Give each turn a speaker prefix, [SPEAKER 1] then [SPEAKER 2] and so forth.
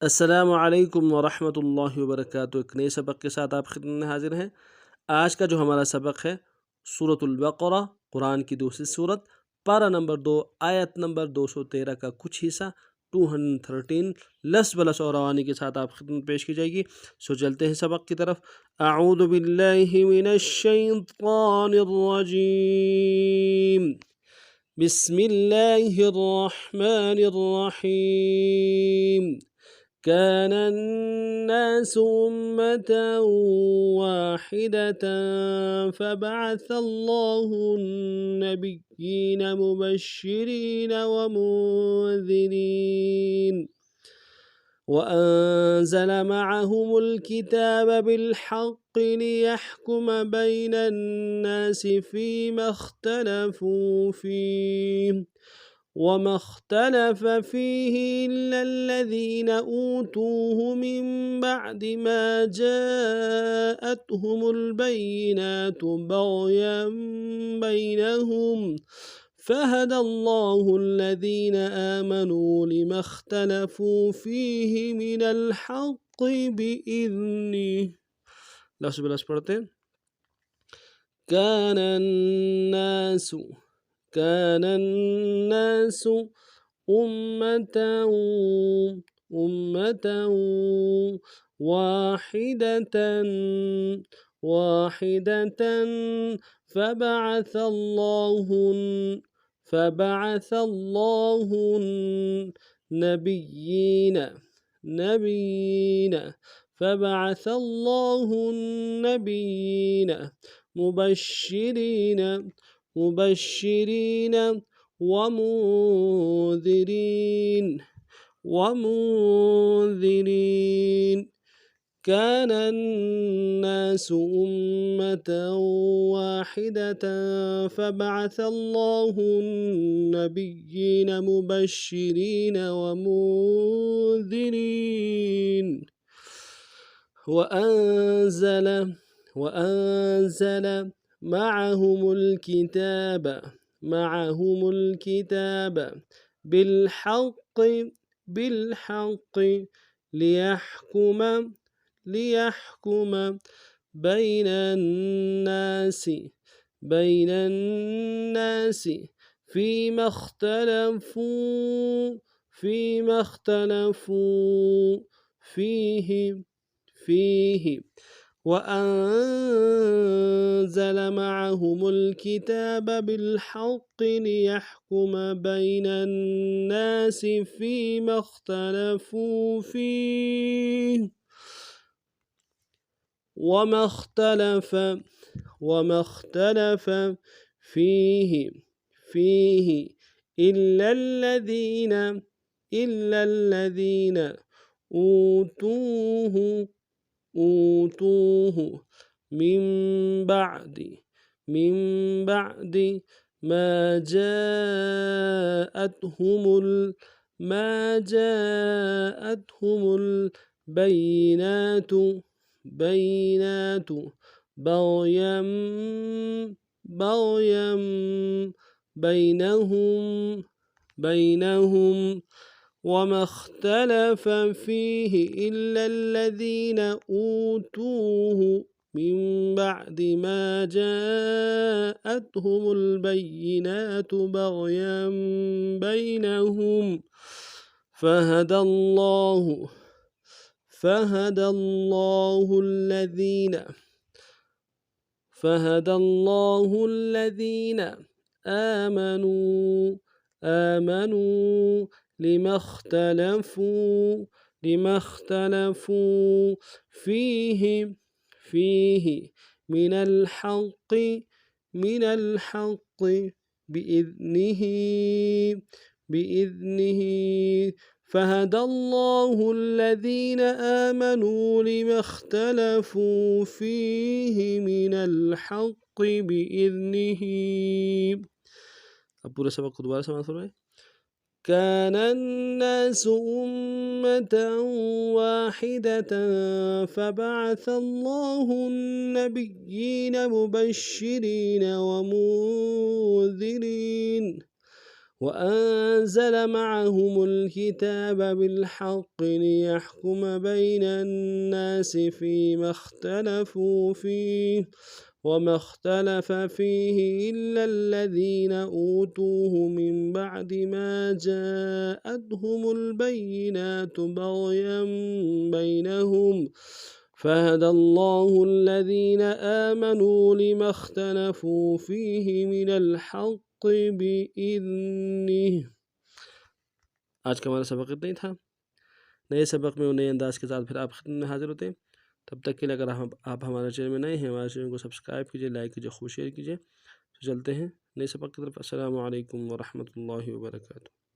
[SPEAKER 1] अस्सलामु अलैकुम वरहमतुल्लाहि वबरकातुहू। एक नए सबक के साथ आप खिदमत में हाजिर हैं। आज का जो हमारा सबक है सूरतुल बक़रा, कुरान की दूसरी सूरत, पारा नंबर 2, आयत नंबर 213 का कुछ हिस्सा 213 लफ्ज़ बलस और रवानी के साथ आप खिदमत पेश की जाएगी। सो चलते हैं सबक की तरफ। अऊज़ु बिल्लाहि मिनश शैतानिर रजीम। बिस्मिल्लाहिर रहमानिर रहीम। كان الناس أمة واحدة فبعث الله النبيين مبشرين ومنذرين وأنزل معهم الكتاب بالحق ليحكم بين الناس فيما اختلفوا فيه وما اختلف فيه إلا الذين أوتوه من بعد ما جاءتهم البينات بغيا بينهم فهدى الله الذين آمنوا لما اختلفوا فيه من الحق بإذنه. लफ्ज़ बिलफ्ज़ पढ़ते हैं। كان الناس أمة واحدة فبعث الله النبيين مبشرين ومنذرين. كان الناس أمة واحدة فبعث الله النبيين مبشرين ومنذرين وأنزل معهم الكتاب بالحق ليحكم بين الناس فيما اختلفوا فيه وأنزل معهم الكتاب بالحق ليحكم بين الناس فيما اختلفوا فيه وما اختلف فيه إلا الذين أوتوه من بعد ما جاءتهم البينات بغيا بينهم وما اختلف فيه إلا الذين أوتوه من بعد ما جاءتهم البينات بغيا بينهم فهدى الله الذين آمنوا لما اختلفوا فيه من الحق بإذنه فهدى الله الذين آمنوا لما اختلفوا فيه من الحق بإذنه. अब पूरे सबक को दोबारा समाप्त फरमाएं। كان الناس أمة واحدة فبعث الله النبيين مبشرين ومنذرين वअंज़ल मअहुमुल किताब बिलहक़ लियहकुम बैनन नासि फ़ीमा इख्तलफ़ू फ़ीह वमा इख्तलफ़ फ़ीहि इल्लल्लज़ीना ऊतूहु मिन बअदि मा जाअतहुमुल बय्यिनातु बग़यन बैनहुम फ़हदल्लाहुल्लज़ीना आमनू लिमा इख्तलफ़ू फ़ीहि मिनल हक़्क़ि बिइज़्निहि। आज का हमारा सबक इतना ही था। नए सबक में और नए अंदाज के साथ फिर आप खिदमत में हाजिर होते हैं। तब तक के लिए अगर आप हमारे चैनल में नए हैं, हमारे चैनल को सब्सक्राइब कीजिए, लाइक कीजिए, खूब शेयर कीजिए। तो चलते हैं नए सबक की तरफ। अस्सलामु अलैकुम व रहमतुल्लाहि व बरकातुहू।